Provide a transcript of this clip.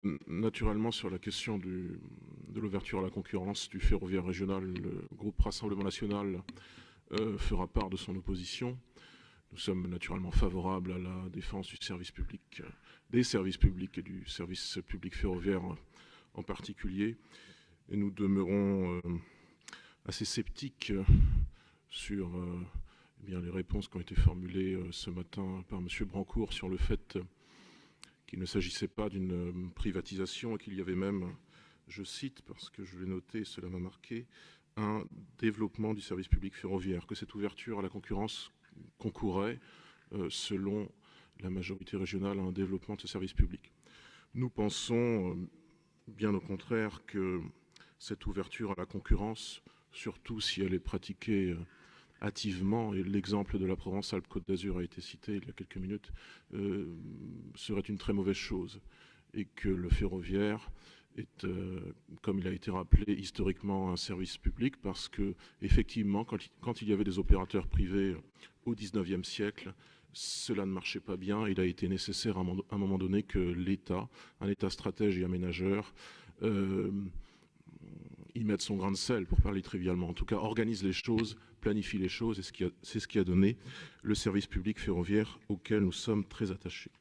Naturellement, sur la question de l'ouverture à la concurrence du ferroviaire régional, le groupe Rassemblement National fera part de son opposition. Nous sommes naturellement favorables à la défense du service public, des services publics et du service public ferroviaire en particulier. Et nous demeurons assez sceptiques sur les réponses qui ont été formulées ce matin par M. Brancourt sur le fait qu'il ne s'agissait pas d'une privatisation et qu'il y avait même, je cite, parce que je l'ai noté, cela m'a marqué, un développement du service public ferroviaire, que cette ouverture à la concurrence concourait, selon la majorité régionale, à un développement de ce service public. Nous pensons, bien au contraire, que cette ouverture à la concurrence, surtout si elle est pratiquée hâtivement, et l'exemple de la Provence-Alpes-Côte d'Azur a été cité il y a quelques minutes, serait une très mauvaise chose. Et que le ferroviaire est, comme il a été rappelé, historiquement un service public, parce que, effectivement, quand il y avait des opérateurs privés au XIXe siècle, cela ne marchait pas bien. Il a été nécessaire à un moment donné que l'État, un État stratège et aménageur, y mette son grain de sel, pour parler trivialement. En tout cas, organise les choses, planifie les choses, et c'est ce qui a donné le service public ferroviaire auquel nous sommes très attachés.